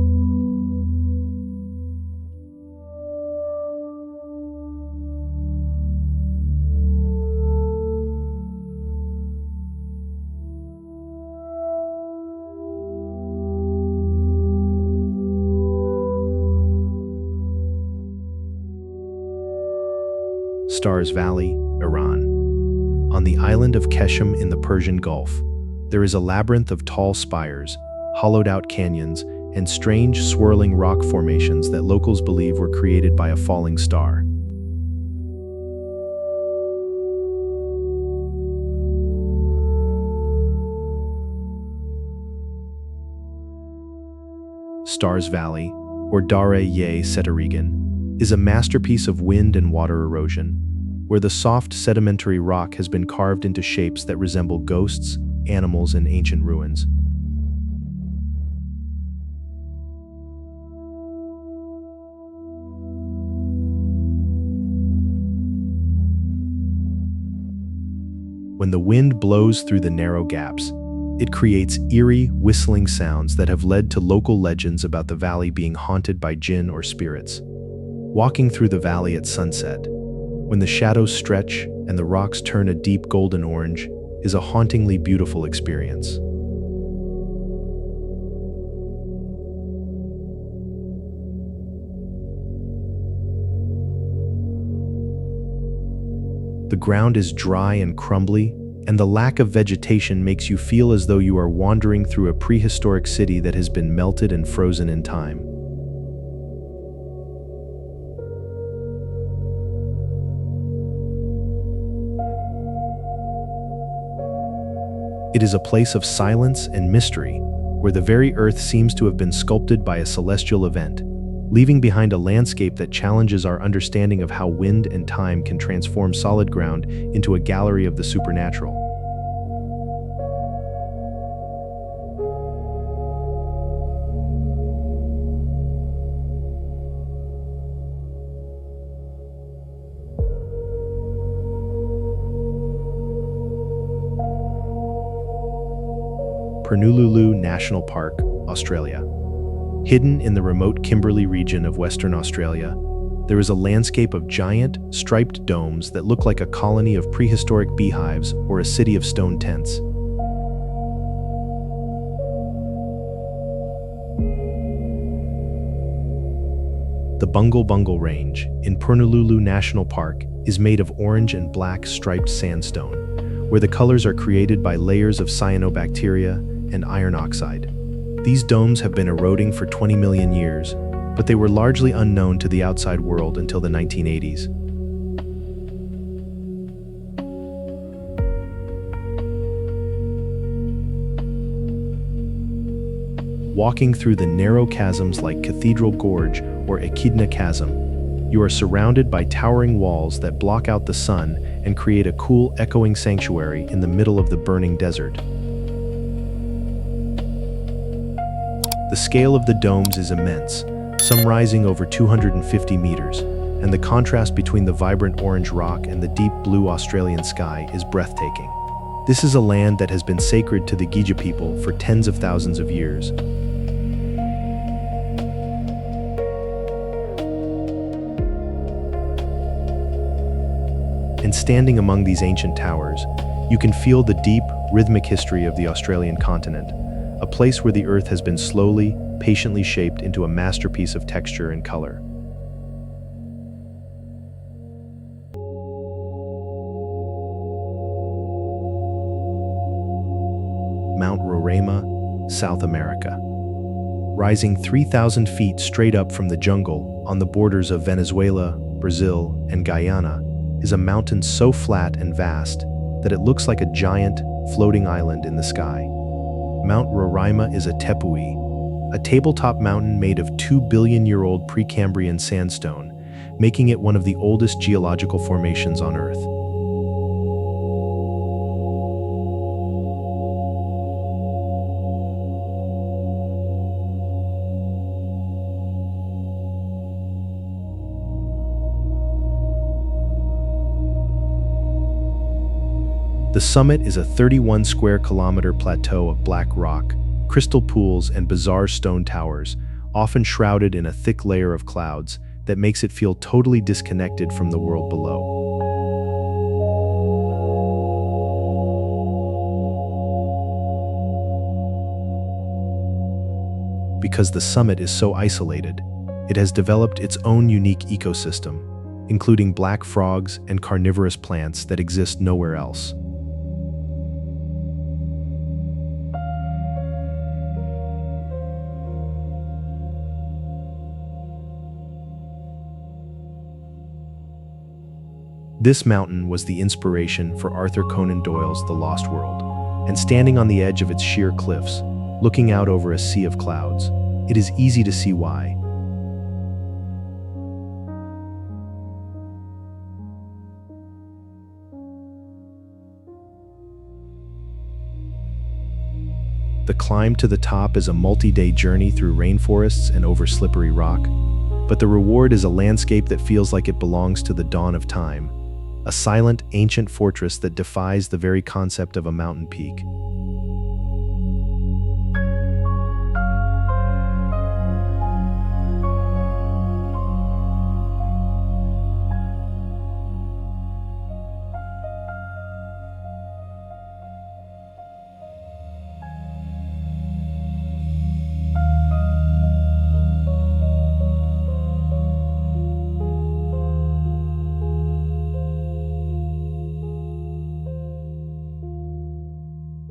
Stars Valley, Iran. On the island of Keshem in the Persian Gulf, there is a labyrinth of tall spires, hollowed-out canyons, and strange swirling rock formations that locals believe were created by a falling star. Stars Valley, or Dare-ye Setarigan, is a masterpiece of wind and water erosion, where the soft sedimentary rock has been carved into shapes that resemble ghosts, animals, and ancient ruins. When the wind blows through the narrow gaps, it creates eerie, whistling sounds that have led to local legends about the valley being haunted by jinn or spirits. Walking through the valley at sunset, when the shadows stretch and the rocks turn a deep golden orange, is a hauntingly beautiful experience. The ground is dry and crumbly, and the lack of vegetation makes you feel as though you are wandering through a prehistoric city that has been melted and frozen in time. It is a place of silence and mystery, where the very earth seems to have been sculpted by a celestial event, leaving behind a landscape that challenges our understanding of how wind and time can transform solid ground into a gallery of the supernatural. Pernululu National Park, Australia. Hidden in the remote Kimberley region of Western Australia, there is a landscape of giant, striped domes that look like a colony of prehistoric beehives or a city of stone tents. The Bungle Bungle Range in Purnululu National Park is made of orange and black striped sandstone, where the colors are created by layers of cyanobacteria and iron oxide. These domes have been eroding for 20 million years, but they were largely unknown to the outside world until the 1980s. Walking through the narrow chasms like Cathedral Gorge or Echidna Chasm, you are surrounded by towering walls that block out the sun and create a cool, echoing sanctuary in the middle of the burning desert. The scale of the domes is immense, some rising over 250 meters, and the contrast between the vibrant orange rock and the deep blue Australian sky is breathtaking. This is a land that has been sacred to the Gija people for tens of thousands of years. And standing among these ancient towers, you can feel the deep, rhythmic history of the Australian continent, a place where the earth has been slowly, patiently shaped into a masterpiece of texture and color. Mount Roraima, South America. Rising 3,000 feet straight up from the jungle on the borders of Venezuela, Brazil, and Guyana, is a mountain so flat and vast that it looks like a giant, floating island in the sky. Mount Roraima is a tepui, a tabletop mountain made of 2 billion-year-old Precambrian sandstone, making it one of the oldest geological formations on Earth. The summit is a 31 square kilometer plateau of black rock, crystal pools, and bizarre stone towers, often shrouded in a thick layer of clouds that makes it feel totally disconnected from the world below. Because the summit is so isolated, it has developed its own unique ecosystem, including black frogs and carnivorous plants that exist nowhere else. This mountain was the inspiration for Arthur Conan Doyle's The Lost World, and standing on the edge of its sheer cliffs, looking out over a sea of clouds, it is easy to see why. The climb to the top is a multi-day journey through rainforests and over slippery rock, but the reward is a landscape that feels like it belongs to the dawn of time, a silent, ancient fortress that defies the very concept of a mountain peak.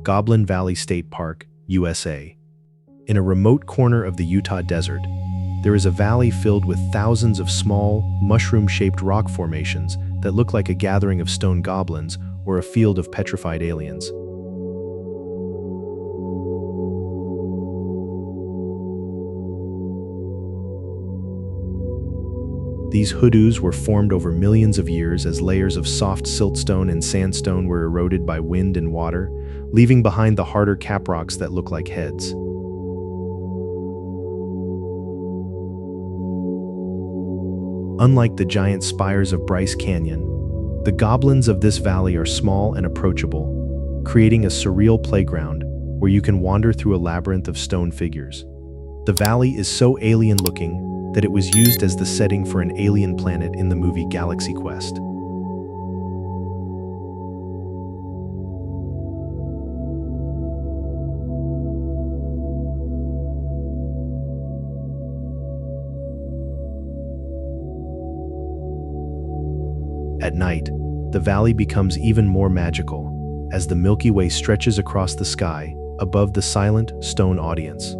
Goblin Valley State Park, USA. In a remote corner of the Utah desert, there is a valley filled with thousands of small, mushroom-shaped rock formations that look like a gathering of stone goblins or a field of petrified aliens. These hoodoos were formed over millions of years as layers of soft siltstone and sandstone were eroded by wind and water, leaving behind the harder caprocks that look like heads. Unlike the giant spires of Bryce Canyon, the goblins of this valley are small and approachable, creating a surreal playground where you can wander through a labyrinth of stone figures. The valley is so alien-looking that it was used as the setting for an alien planet in the movie Galaxy Quest. At night, the valley becomes even more magical, as the Milky Way stretches across the sky above the silent stone audience.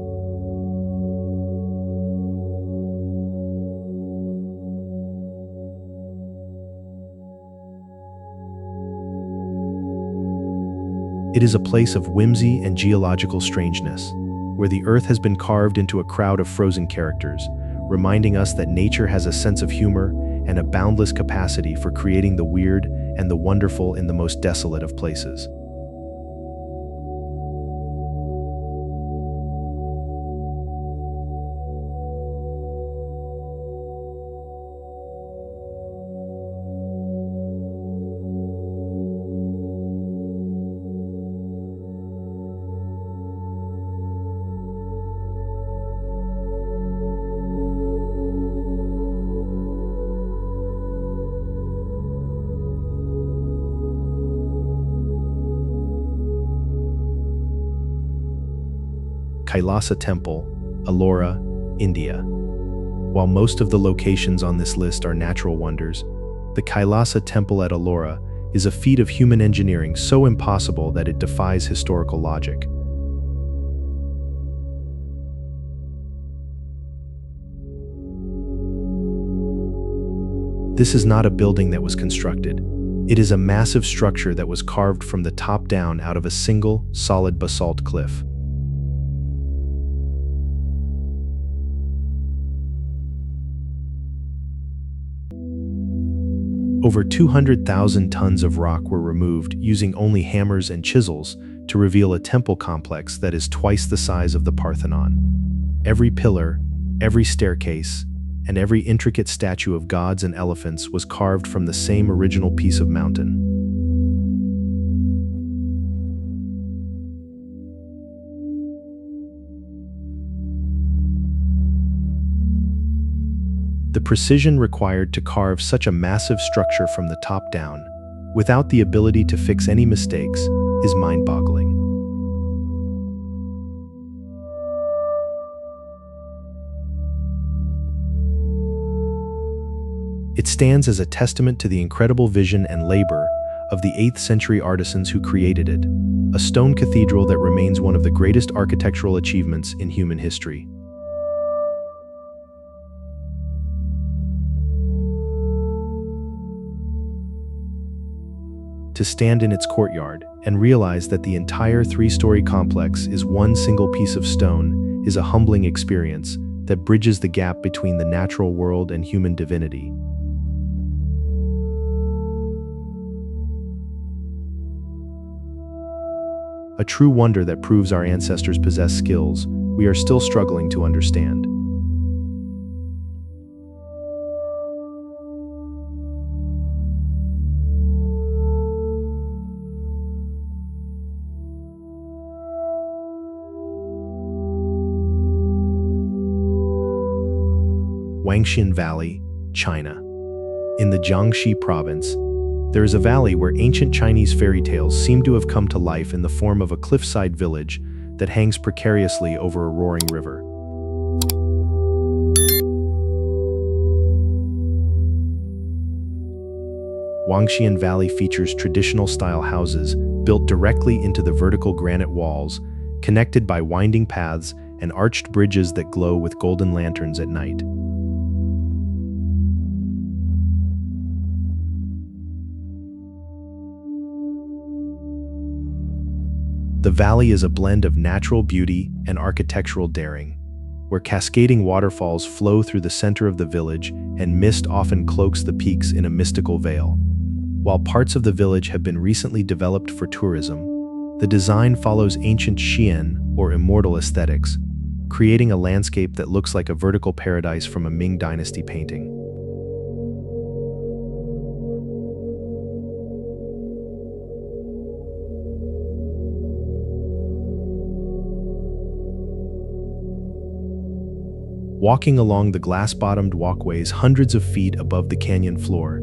It is a place of whimsy and geological strangeness, where the earth has been carved into a crowd of frozen characters, reminding us that nature has a sense of humor and a boundless capacity for creating the weird and the wonderful in the most desolate of places. Kailasa Temple, Ellora, India. While most of the locations on this list are natural wonders, the Kailasa Temple at Ellora is a feat of human engineering so impossible that it defies historical logic. This is not a building that was constructed. It is a massive structure that was carved from the top down out of a single, solid basalt cliff. Over 200,000 tons of rock were removed using only hammers and chisels to reveal a temple complex that is twice the size of the Parthenon. Every pillar, every staircase, and every intricate statue of gods and elephants was carved from the same original piece of mountain. The precision required to carve such a massive structure from the top down, without the ability to fix any mistakes, is mind-boggling. It stands as a testament to the incredible vision and labor of the 8th century artisans who created it, a stone cathedral that remains one of the greatest architectural achievements in human history. To stand in its courtyard and realize that the entire 3-story complex is one single piece of stone is a humbling experience that bridges the gap between the natural world and human divinity. A true wonder that proves our ancestors possess skills we are still struggling to understand. Wangshan Valley, China. In the Jiangxi province, there is a valley where ancient Chinese fairy tales seem to have come to life in the form of a cliffside village that hangs precariously over a roaring river. Wangshan Valley features traditional-style houses built directly into the vertical granite walls, connected by winding paths and arched bridges that glow with golden lanterns at night. The valley is a blend of natural beauty and architectural daring, where cascading waterfalls flow through the center of the village and mist often cloaks the peaks in a mystical veil. While parts of the village have been recently developed for tourism, the design follows ancient Xian or immortal aesthetics, creating a landscape that looks like a vertical paradise from a Ming Dynasty painting. Walking along the glass-bottomed walkways hundreds of feet above the canyon floor,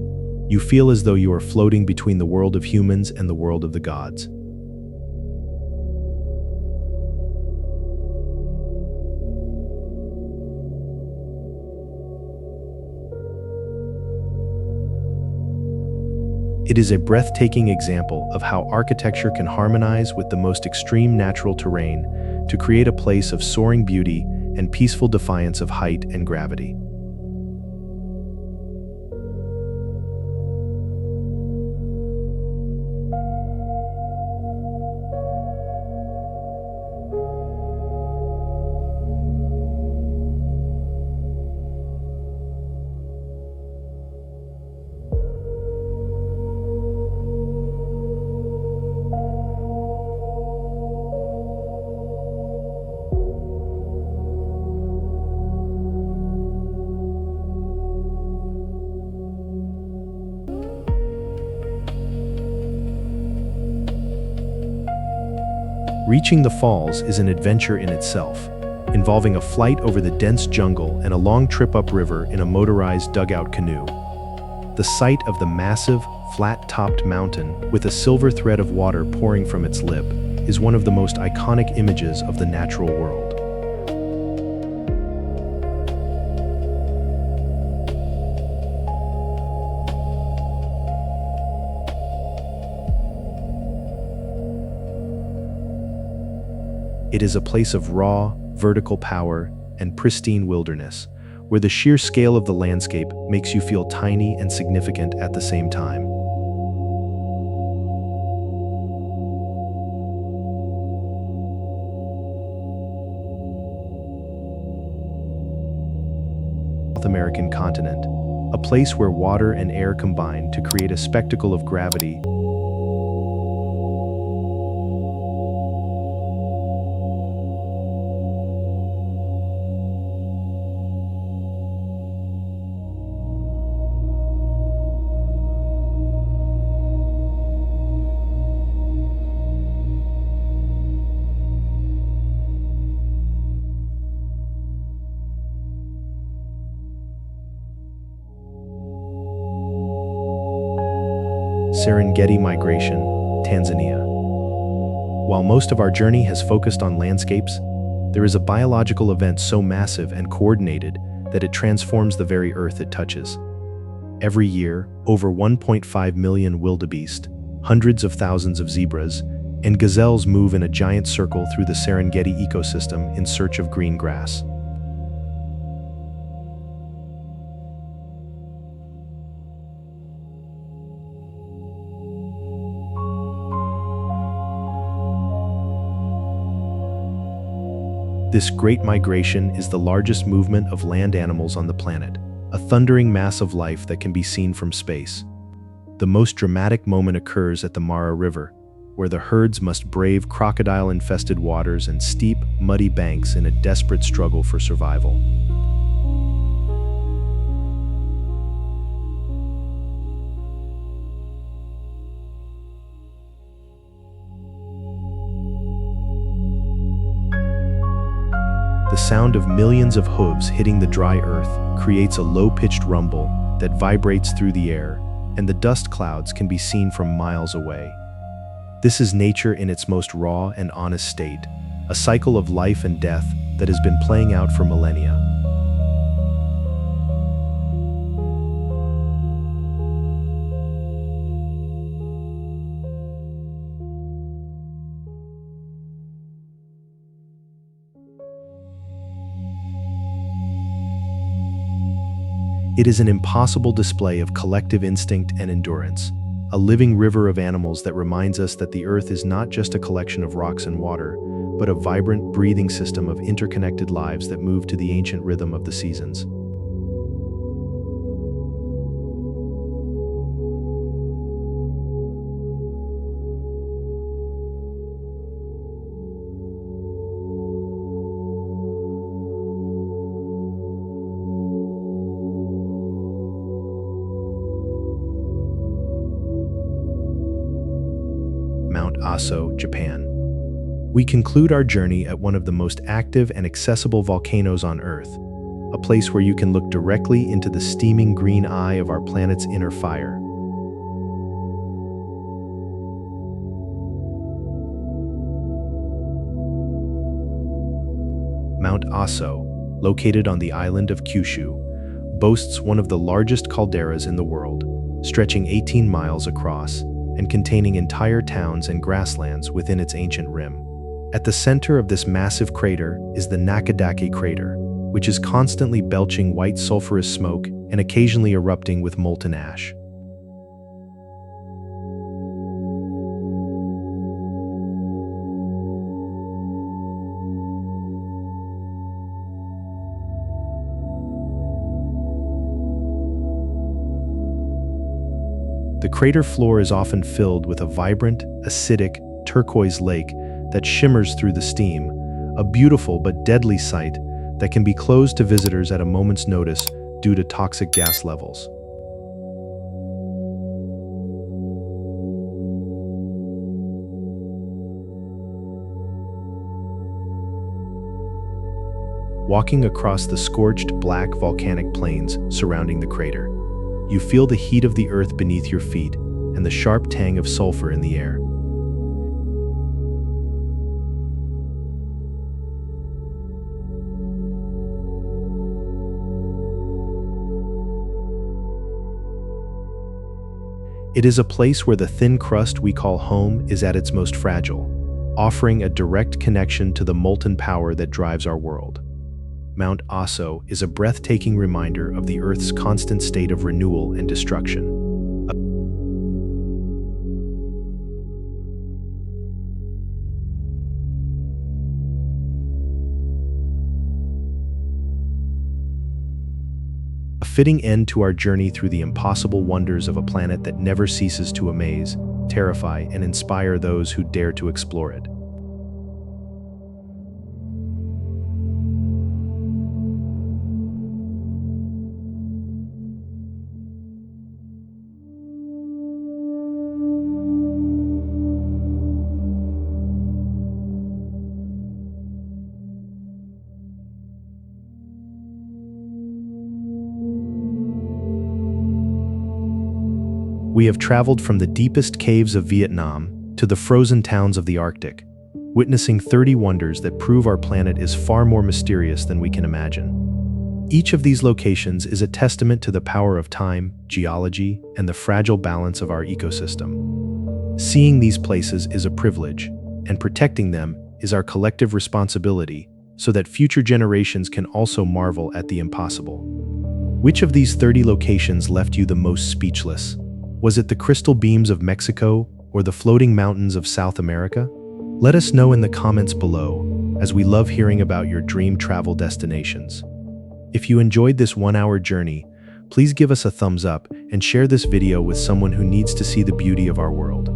you feel as though you are floating between the world of humans and the world of the gods. It is a breathtaking example of how architecture can harmonize with the most extreme natural terrain to create a place of soaring beauty and peaceful defiance of height and gravity. Reaching the falls is an adventure in itself, involving a flight over the dense jungle and a long trip upriver in a motorized dugout canoe. The sight of the massive, flat-topped mountain with a silver thread of water pouring from its lip is one of the most iconic images of the natural world. It is a place of raw, vertical power and pristine wilderness, where the sheer scale of the landscape makes you feel tiny and significant at the same time. South American continent, a place where water and air combine to create a spectacle of gravity. Serengeti migration, Tanzania. While most of our journey has focused on landscapes, there is a biological event so massive and coordinated that it transforms the very earth it touches. Every year, over 1.5 million wildebeest, hundreds of thousands of zebras, and gazelles move in a giant circle through the Serengeti ecosystem in search of green grass. This great migration is the largest movement of land animals on the planet, a thundering mass of life that can be seen from space. The most dramatic moment occurs at the Mara River, where the herds must brave crocodile-infested waters and steep, muddy banks in a desperate struggle for survival. The sound of millions of hooves hitting the dry earth creates a low-pitched rumble that vibrates through the air, and the dust clouds can be seen from miles away. This is nature in its most raw and honest state, a cycle of life and death that has been playing out for millennia. It is an impossible display of collective instinct and endurance, a living river of animals that reminds us that the Earth is not just a collection of rocks and water, but a vibrant, breathing system of interconnected lives that move to the ancient rhythm of the seasons. Mount Aso, Japan. We conclude our journey at one of the most active and accessible volcanoes on Earth, a place where you can look directly into the steaming green eye of our planet's inner fire. Mount Aso, located on the island of Kyushu, boasts one of the largest calderas in the world, stretching 18 miles across and containing entire towns and grasslands within its ancient rim. At the center of this massive crater is the Naka crater, which is constantly belching white sulfurous smoke and occasionally erupting with molten ash. The crater floor is often filled with a vibrant, acidic, turquoise lake that shimmers through the steam, a beautiful but deadly sight that can be closed to visitors at a moment's notice due to toxic gas levels. Walking across the scorched black volcanic plains surrounding the crater, you feel the heat of the earth beneath your feet and the sharp tang of sulfur in the air. It is a place where the thin crust we call home is at its most fragile, offering a direct connection to the molten power that drives our world. Mount Aso is a breathtaking reminder of the Earth's constant state of renewal and destruction. A fitting end to our journey through the impossible wonders of a planet that never ceases to amaze, terrify, and inspire those who dare to explore it. We have traveled from the deepest caves of Vietnam to the frozen towns of the Arctic, witnessing 30 wonders that prove our planet is far more mysterious than we can imagine. Each of these locations is a testament to the power of time, geology, and the fragile balance of our ecosystem. Seeing these places is a privilege, and protecting them is our collective responsibility so that future generations can also marvel at the impossible. Which of these 30 locations left you the most speechless? Was it the crystal beams of Mexico or the floating mountains of South America? Let us know in the comments below, as we love hearing about your dream travel destinations. If you enjoyed this 1-hour journey, please give us a thumbs up and share this video with someone who needs to see the beauty of our world.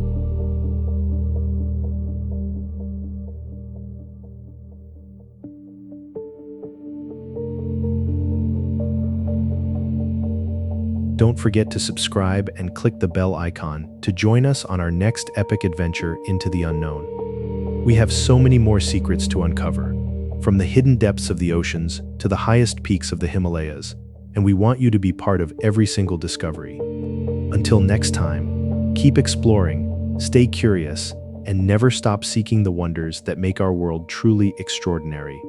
Don't forget to subscribe and click the bell icon to join us on our next epic adventure into the unknown. We have so many more secrets to uncover, from the hidden depths of the oceans to the highest peaks of the Himalayas, and we want you to be part of every single discovery. Until next time, keep exploring, stay curious, and never stop seeking the wonders that make our world truly extraordinary.